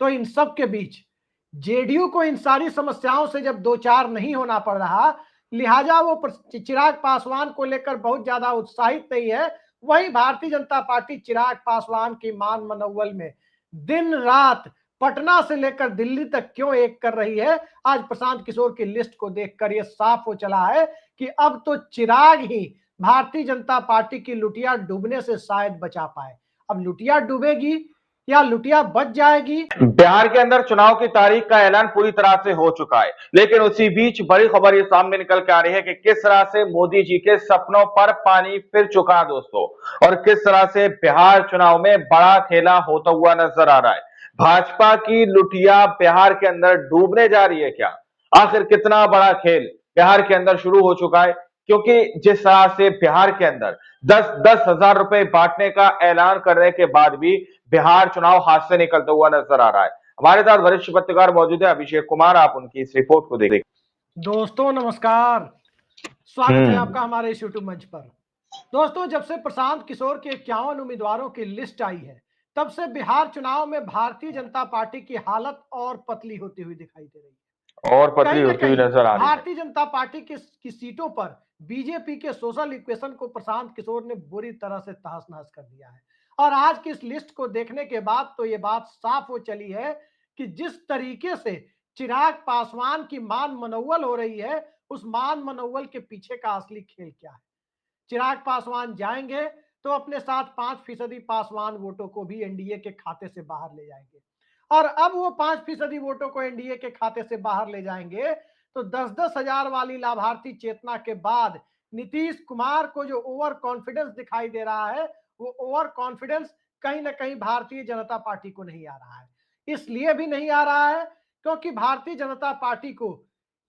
तो इन सब के बीच जेडीयू को इन सारी समस्याओं से जब दो चार नहीं होना पड़ रहा, लिहाजा वो चिराग पासवान को लेकर बहुत ज्यादा उत्साहित नहीं है। वही भारतीय जनता पार्टी चिराग पासवान की मान मनोबल में दिन रात पटना से लेकर दिल्ली तक क्यों एक कर रही है, आज प्रशांत किशोर की लिस्ट को देखकर यह साफ हो चला है कि अब तो चिराग ही भारतीय जनता पार्टी की लुटिया डूबने से शायद बचा पाए। अब लुटिया डूबेगी या लुटिया बच जाएगी। बिहार के अंदर चुनाव की तारीख का ऐलान पूरी तरह से हो चुका है, लेकिन उसी बीच बड़ी खबर ये सामने निकल के आ रही है कि किस तरह से मोदी जी के सपनों पर पानी फिर चुका है दोस्तों, और किस तरह से बिहार चुनाव में बड़ा खेला होता हुआ नजर आ रहा है। भाजपा की लुटिया बिहार के अंदर डूबने जा रही है क्या? आखिर कितना बड़ा खेल बिहार के अंदर शुरू हो चुका है? क्योंकि जिस तरह से बिहार के अंदर 10-10 हजार रुपए बांटने का ऐलान करने के बाद भी बिहार चुनाव हाथ से निकलता हुआ नजर आ रहा है। हमारे साथ वरिष्ठ पत्रकार मौजूद है अभिषेक कुमार, आप उनकी इस रिपोर्ट को देखें। दोस्तों नमस्कार, स्वागत है आपका हमारे इस यूट्यूब मंच पर। दोस्तों, जब से प्रशांत किशोर के 51 उम्मीदवारों की लिस्ट आई है, तब से बिहार चुनाव में भारतीय जनता पार्टी की हालत और पतली होती हुई दिखाई दे रही है। और पतली होती हुई नजर आ रही है। भारतीय जनता पार्टी की सीटों पर बीजेपी के सोशल इक्वेशन को प्रशांत किशोर ने बुरी तरह से तहस नहस कर दिया है। और आज की इस लिस्ट को देखने के बाद तो ये बात साफ हो चली है कि जिस तरीके से चिराग पासवान की मान मनोवल हो रही है, उस मान मनोवल के पीछे का असली खेल क्या है। चिराग पासवान जाएंगे तो अपने साथ 5% पासवान वोटों को भी एनडीए के खाते से बाहर ले जाएंगे। और अब वो 5% वोटों को एनडीए के खाते से बाहर ले जाएंगे तो 10-10 हजार वाली लाभार्थी चेतना के बाद नीतीश कुमार को जो ओवर कॉन्फिडेंस दिखाई दे रहा है, वो ओवर कॉन्फिडेंस कहीं ना कहीं भारतीय जनता पार्टी को नहीं आ रहा है। इसलिए भी नहीं आ रहा है क्योंकि भारतीय जनता पार्टी को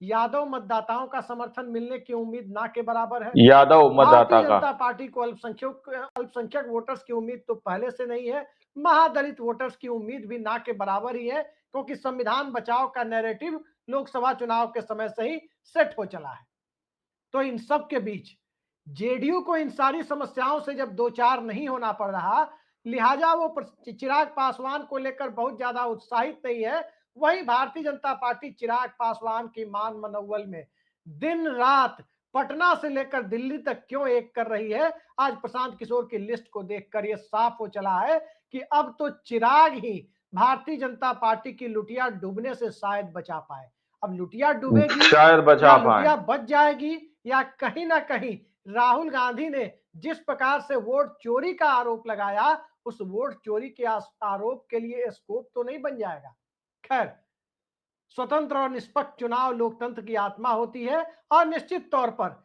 यादव मतदाताओं का समर्थन मिलने की उम्मीद ना के बराबर है। यादव मतदाता भारतीय जनता पार्टी को अल्पसंख्यक वोटर्स की उम्मीद तो पहले से नहीं है, महादलित वोटर्स की उम्मीद भी ना के बराबर ही है, क्योंकि संविधान बचाओ का नैरेटिव लोकसभा चुनाव के समय से ही सेट हो चला है। तो इन सब के बीच जेडीयू को इन सारी समस्याओं से जब दो चार नहीं होना पड़ रहा, लिहाजा वो चिराग पासवान को लेकर बहुत ज्यादा उत्साहित नहीं है। वही भारतीय जनता पार्टी चिराग पासवान की मान मनोबल में दिन रात पटना से लेकर दिल्ली तक क्यों एक कर रही है, आज प्रशांत किशोर की लिस्ट को देखकर यह साफ हो चला है कि अब तो चिराग ही भारतीय जनता पार्टी की लुटिया डूबने से शायद बचा पाए। अब लुटिया डूबेगी, शायद बचा पाए, लुटिया बच जाएगी, या कहीं ना कहीं राहुल गांधी ने जिस प्रकार से वोट चोरी का आरोप लगाया, उस वोट चोरी के आरोप के लिए स्कोप तो नहीं बन जाएगा। खैर, स्वतंत्र और निष्पक्ष चुनाव लोकतंत्र की आत्मा होती है और निश्चित तौर पर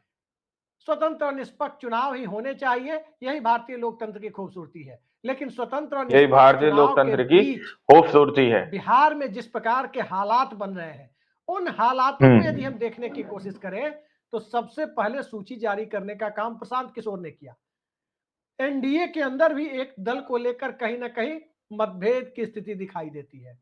स्वतंत्र और निष्पक्ष चुनाव ही होने चाहिए। यही भारतीय लोकतंत्र की खूबसूरती है। लेकिन स्वतंत्र और यही निष्पक्ष भारतीय चुनाव के लोकतंत्र की बीच खूबसूरती है। बिहार में जिस प्रकार के हालात बन रहे हैं, उन हालातों को यदि हम देखने की कोशिश करें तो सबसे पहले सूची जारी करने का काम प्रशांत किशोर ने किया। एनडीए के अंदर भी एक दल को लेकर कहीं ना कहीं मतभेद की स्थिति दिखाई देती है।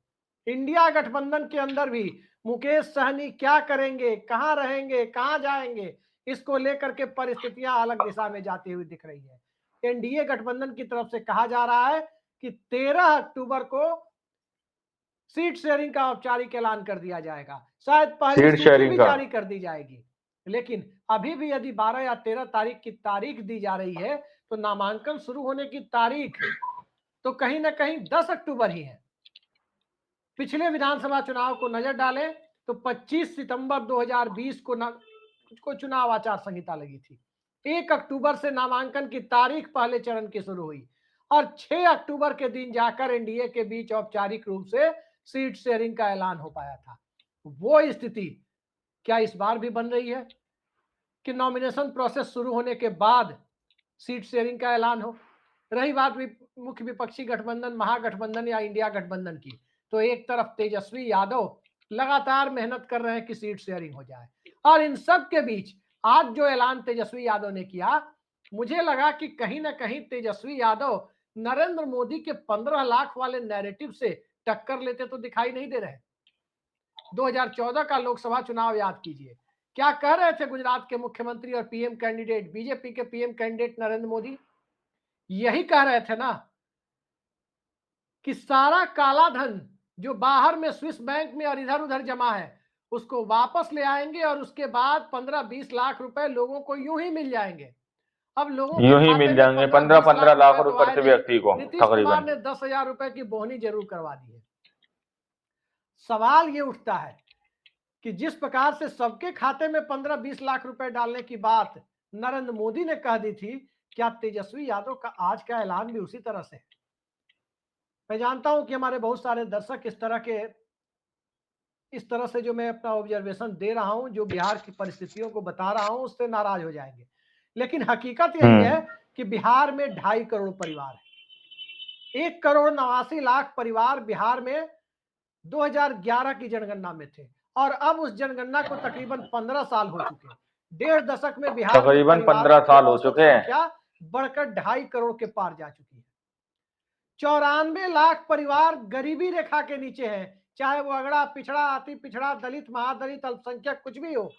इंडिया गठबंधन के अंदर भी मुकेश सहनी क्या करेंगे, कहां रहेंगे, कहां जाएंगे, इसको लेकर के परिस्थितियां अलग दिशा में जाती हुई दिख रही है। एनडीए गठबंधन की तरफ से कहा जा रहा है कि 13 अक्टूबर को सीट शेयरिंग का औपचारिक ऐलान कर दिया जाएगा, शायद पहली सूची भी जारी कर दी जाएगी। लेकिन अभी भी यदि 12 या 13 तारीख की तारीख दी जा रही है तो नामांकन शुरू होने की तारीख तो कहीं ना कहीं 10 अक्टूबर ही है। पिछले विधानसभा चुनाव को नजर डालें तो 25 सितंबर 2020 को चुनाव आचार संहिता लगी थी। 1 अक्टूबर से नामांकन की तारीख पहले चरण की शुरू हुई और 6 अक्टूबर के दिन जाकर एनडीए के बीच औपचारिक रूप से सीट शेयरिंग का ऐलान हो पाया था। वो स्थिति क्या इस बार भी बन रही है कि नॉमिनेशन प्रोसेस शुरू होने के बाद सीट शेयरिंग का ऐलान हो? रही बात मुख्य विपक्षी गठबंधन महागठबंधन या इंडिया गठबंधन की, तो एक तरफ तेजस्वी यादव लगातार मेहनत कर रहे हैं कि सीट शेयरिंग हो जाए, और इन सब के बीच आज जो ऐलान तेजस्वी यादव ने किया, मुझे लगा कि कहीं ना कहीं तेजस्वी यादव नरेंद्र मोदी के 15 लाख वाले नैरेटिव से टक्कर लेते तो दिखाई नहीं दे रहे। 2014 का लोकसभा चुनाव याद कीजिए, क्या कह रहे थे गुजरात के मुख्यमंत्री और पीएम कैंडिडेट, बीजेपी के पीएम कैंडिडेट नरेंद्र मोदी? यही कह रहे थे ना कि सारा काला धन जो बाहर में स्विस बैंक में और इधर उधर जमा है उसको वापस ले आएंगे और उसके बाद 15-20 लाख रुपए लोगों को यूं ही मिल जाएंगे। अब लोगों के यूं ही खाते मिल में जाएंगे 15-20 15-15 लाख लाख रुपए तो रुपए आए प्रति नहीं। व्यक्ति को नीतीश कुमार तकरीबन। ने 10,000 रुपए की बोहनी जरूर करवा दी है। सवाल ये उठता है कि जिस प्रकार से सबके खाते में 15-20 लाख रुपए डालने की बात नरेंद्र मोदी ने कह दी थी, क्या तेजस्वी यादव का आज का ऐलान भी उसी तरह से है? मैं जानता हूं कि हमारे बहुत सारे दर्शक इस तरह से जो मैं अपना ऑब्जर्वेशन दे रहा हूं, जो बिहार की परिस्थितियों को बता रहा हूं, उससे नाराज हो जाएंगे। लेकिन हकीकत यही है कि बिहार में 2.5 करोड़ परिवार है। 1,89,00,000 परिवार बिहार में 2011 की जनगणना में थे और अब उस जनगणना को तकरीबन 15 साल हो चुके हैं। 1.5 दशक में बिहार में तकरीबन परिवारों 15 की साल हो औसत चुके हैं। संख्या बढ़कर 2.5 करोड़ के पार जा चुकी है। 94 लाख परिवार गरीबी रेखा के नीचे हैं, चाहे वो अगड़ा, पिछड़ा, अति पिछड़ा, दलित, महादलित, अल्पसंख्यक कुछ भी हो।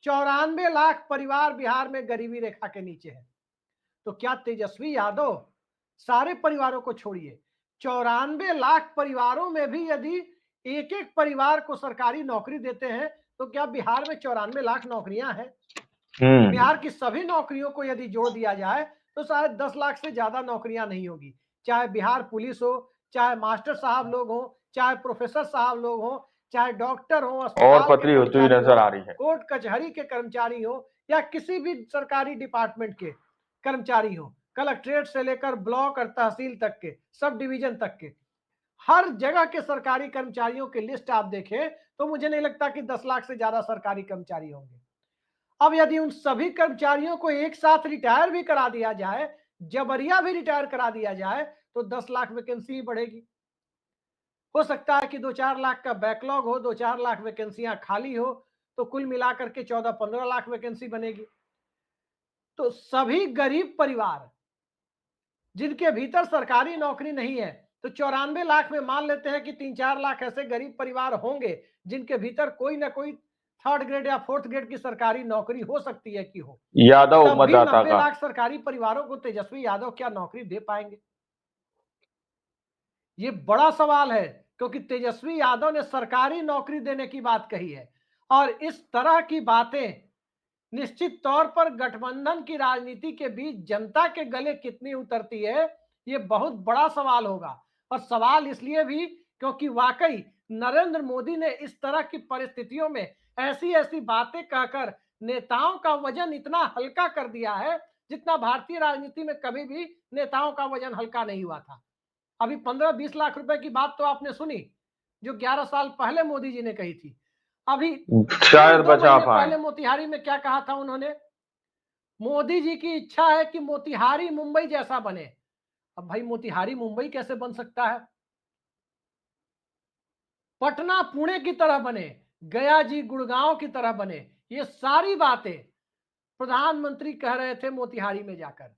94 लाख परिवार बिहार में गरीबी रेखा के नीचे है। तो क्या तेजस्वी यादव, सारे परिवारों को छोड़िए, 94 लाख परिवारों में भी यदि एक एक परिवार को सरकारी नौकरी देते हैं तो क्या बिहार में 94 लाख नौकरियां हैं? बिहार की सभी नौकरियों को यदि जोड़ दिया जाए तो शायद 10 लाख से ज्यादा नौकरियां नहीं होगी। चाहे बिहार पुलिस हो, चाहे मास्टर साहब लोग हो, चाहे प्रोफेसर साहब लोग हो, चाहे डॉक्टर हो, और अस्पताल के पतली होती हुई कर्मचारी नजर हो, आ रही है। कोर्ट कचहरी के कर्मचारी हो, या किसी भी सरकारी डिपार्टमेंट के कर्मचारी हो, कलेक्ट्रेट से लेकर ब्लॉक और तहसील तक के, सब डिवीजन तक के, हर जगह के सरकारी कर्मचारियों की लिस्ट आप देखें तो मुझे नहीं लगता कि 10 लाख से ज्यादा सरकारी कर्मचारी होंगे। अब यदि उन सभी कर्मचारियों को एक साथ रिटायर भी करा दिया जाए, जबरिया भी रिटायर करा दिया जाए, तो 10 लाख वैकेंसी बढ़ेगी। हो सकता है कि 2-4 लाख का बैकलॉग हो, 2-4 लाख वैकेंसियां खाली हो, तो कुल मिलाकर के 14-15 लाख वैकेंसी बनेगी। तो सभी गरीब परिवार जिनके भीतर सरकारी नौकरी नहीं है, तो 94 लाख में मान लेते हैं कि 3-4 लाख ऐसे गरीब परिवार होंगे जिनके भीतर कोई ना कोई 3rd ग्रेड या 4th ग्रेड की सरकारी नौकरी हो सकती है कि हो। यादव तब भी मतदाता 90 का। लाख सरकारी परिवारों को तेजस्वी यादव क्या नौकरी दे पाएंगे? ये बड़ा सवाल है, क्योंकि तेजस्वी यादव ने सरकारी नौकरी देने की बात कही है और इस तरह की बातें निश्चित तौर पर गठबंधन की राजनीति के बीच जनता के गले कितनी उतरती है, ये बहुत बड़ा सवाल होगा। और सवाल इसलिए भी क्योंकि वाकई नरेंद्र मोदी ने इस तरह की परिस्थितियों में ऐसी ऐसी बातें कहकर नेताओं का वजन इतना हल्का कर दिया है जितना भारतीय राजनीति में कभी भी नेताओं का वजन हल्का नहीं हुआ था। अभी 15-20 लाख रुपए की बात तो आपने सुनी, जो 11 साल पहले मोदी जी ने कही थी। अभी शायद 2 बचा महीने पाए। पहले मोतिहारी में क्या कहा था उन्होंने? मोदी जी की इच्छा है कि मोतिहारी मुंबई जैसा बने। अब भाई मोतिहारी मुंबई कैसे बन सकता है? पटना पुणे की तरह बने, गया जी गुड़गांव की तरह बने, ये सारी बातें प्रधानमंत्री कह रहे थे मोतिहारी में जाकर।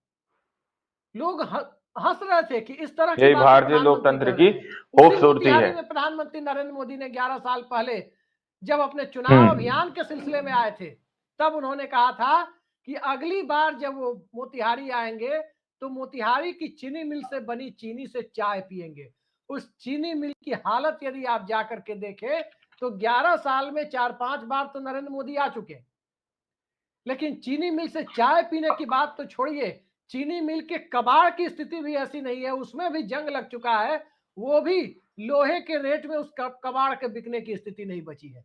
लोग हंस रहे थे कि इस तरह की यही बातें भारतीय प्रधानमंत्री लोकतंत्र कर की रहे हैं। उसी खूबसूरती मोतिहारी है। में प्रधानमंत्री नरेंद्र मोदी ने 11 साल पहले जब अपने चुनाव अभियान के सिलसिले में आए थे, तब उन्होंने कहा था कि अगली बार जब वो मोतिहारी आएंगे तो मोतिहारी की चीनी मिल से बनी चीनी से चाय पिएंगे। उस चीनी मिल की हालत यदि आप जाकर के देखें तो 11 साल में 4-5 बार तो नरेंद्र मोदी आ चुके, लेकिन चीनी मिल से चाय पीने की बात तो छोड़िए, चीनी मिल के कबाड़ की स्थिति भी ऐसी नहीं है, उसमें भी जंग लग चुका है, वो भी लोहे के रेट में उस कबाड़ के बिकने की स्थिति नहीं बची है।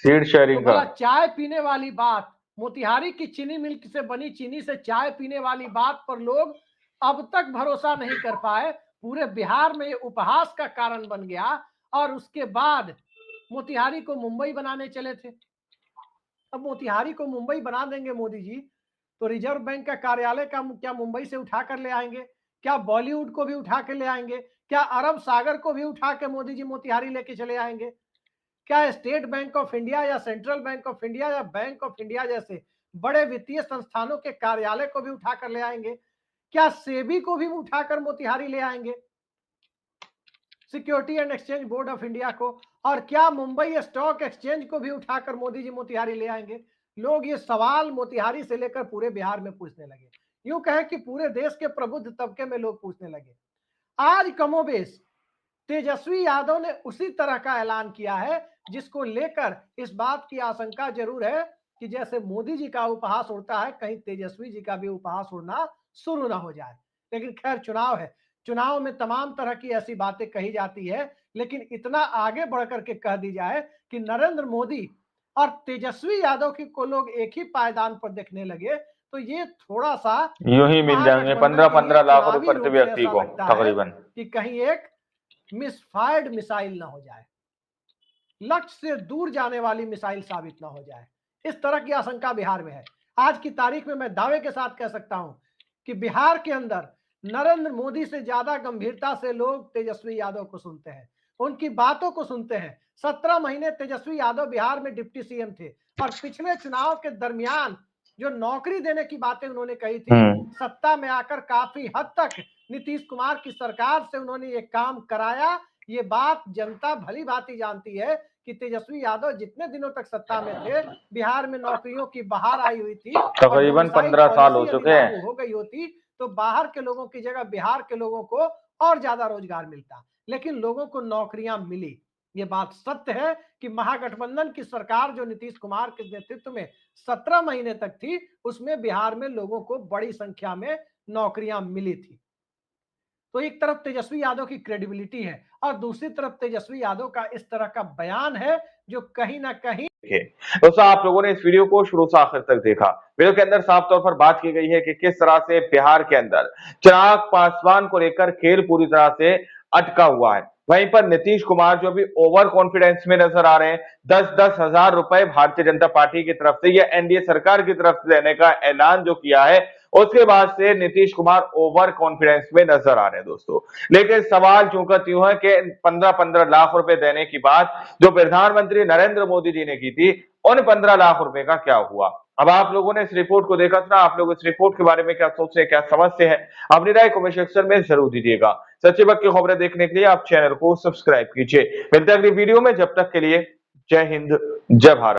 सीड तो शेयरिंग का। भला चाय पीने वाली बात, मोतिहारी की चीनी मिल से बनी चीनी से चाय पीने वाली बात पर लोग अब तक भरोसा नहीं कर पाए, पूरे बिहार में ये उपहास का कारण बन गया और उसके बाद मोतिहारी को मुंबई बनाने चले थे। अब मोतिहारी को मुंबई बना देंगे मोदी जी, तो रिजर्व बैंक का कार्यालय का क्या मुंबई से उठा कर ले आएंगे? क्या बॉलीवुड को भी उठा के ले आएंगे? क्या अरब सागर को भी उठा के मोदी जी मोतिहारी लेके चले आएंगे? क्या स्टेट बैंक ऑफ इंडिया या सेंट्रल बैंक ऑफ इंडिया या बैंक ऑफ इंडिया जैसे बड़े वित्तीय संस्थानों के कार्यालय को भी उठा कर ले आएंगे? क्या सेबी को भी उठाकर मोतिहारी ले आएंगे, security and exchange board of India को? और क्या मुंबई स्टॉक एक्सचेंज को भी उठाकर मोदी जी मोतिहारी ले आएंगे? लोग ये सवाल मोतिहारी से लेकर पूरे बिहार में पूछने लगे, यूं कहें कि पूरे देश के प्रबुद्ध तबके में लोग पूछने लगे। आज कमोबेश तेजस्वी यादव ने उसी तरह का ऐलान किया है जिसको लेकर इस बात की आशंका जरूर है कि जैसे मोदी जी का उपहास उड़ता है, कहीं तेजस्वी जी का भी उपहास उड़ना शुरू ना हो जाए। लेकिन खैर, चुनाव है, चुनाव में तमाम तरह की ऐसी बातें कही जाती है, लेकिन इतना आगे बढ़ करके कह दी जाए कि नरेंद्र मोदी और तेजस्वी यादव की को लोग एक ही पायदान पर देखने लगे, तो ये थोड़ा सा यूं ही मिल जाएंगे महागठबंधन के लिए 15-15 लाख रुपए चुनावी प्रति रूप से व्यक्ति ऐसा को लगता है तकरीबन। कि कहीं एक मिसफायर्ड मिसाइल ना हो जाए, लक्ष्य से दूर जाने वाली मिसाइल साबित ना हो जाए। इस तरह की आशंका बिहार में है। आज की तारीख में मैं दावे के साथ कह सकता हूं कि बिहार के अंदर नरेंद्र मोदी से ज्यादा गंभीरता से लोग तेजस्वी यादव को सुनते हैं, उनकी बातों को सुनते हैं। 17 महीने तेजस्वी यादव बिहार में डिप्टी सीएम थे और पिछले चुनाव के दरमियान जो नौकरी देने की बातें उन्होंने कही थी, सत्ता में आकर काफी हद तक नीतीश कुमार की सरकार से उन्होंने ये काम कराया। ये बात जनता भली भांति जानती है कि तेजस्वी यादव जितने दिनों तक सत्ता में थे, बिहार में नौकरियों की बहार आई हुई थी और तकरीबन डोमिसाइल 15 साल हो पॉलिसी यदि चुके हैं। लागू हो गई होती तो बाहर के लोगों की जगह बिहार के लोगों को और ज्यादा रोजगार मिलता, लेकिन लोगों को नौकरियां मिली। ये बात सत्य है कि महागठबंधन की सरकार जो नीतीश कुमार के नेतृत्व में 17 महीने तक थी, उसमें बिहार में लोगों को बड़ी संख्या में नौकरियां मिली थी। तो एक तरफ तेजस्वी यादव की क्रेडिबिलिटी है और दूसरी तरफ तेजस्वी यादव का इस तरह का बयान है जो कहीं ना कहीं दोस्तों, आप लोगों ने इस वीडियो को शुरू से आखिर तक देखा। वीडियो के अंदर साफ तौर पर बात की गई है कि किस तरह से बिहार के अंदर चिराग पासवान को लेकर खेल पूरी तरह से अटका हुआ है। वहीं पर नीतीश कुमार जो भी ओवर कॉन्फिडेंस में नजर आ रहे हैं, 10-10 हजार रुपए भारतीय जनता पार्टी की तरफ से या एनडीए सरकार की तरफ से देने का ऐलान जो किया है, उसके बाद से नीतीश कुमार ओवर कॉन्फिडेंस में नजर आ रहे हैं दोस्तों। लेकिन सवाल चूंकि यूं है कि 15-15 लाख रुपए देने की बात जो प्रधानमंत्री नरेंद्र मोदी जी ने की थी, उन 15 लाख रुपए का क्या हुआ? अब आप लोगों ने इस रिपोर्ट को देखा था, आप लोग इस रिपोर्ट के बारे में क्या सोचते हैं, क्या समझते हैं? अपनी राय कमेंट सेक्शन में जरूर दीजिएगा। सच्ची बात की खबरें देखने के लिए आप चैनल को सब्सक्राइब कीजिए। मिलते हैं अगली वीडियो में, जब तक के लिए जय हिंद, जय भारत।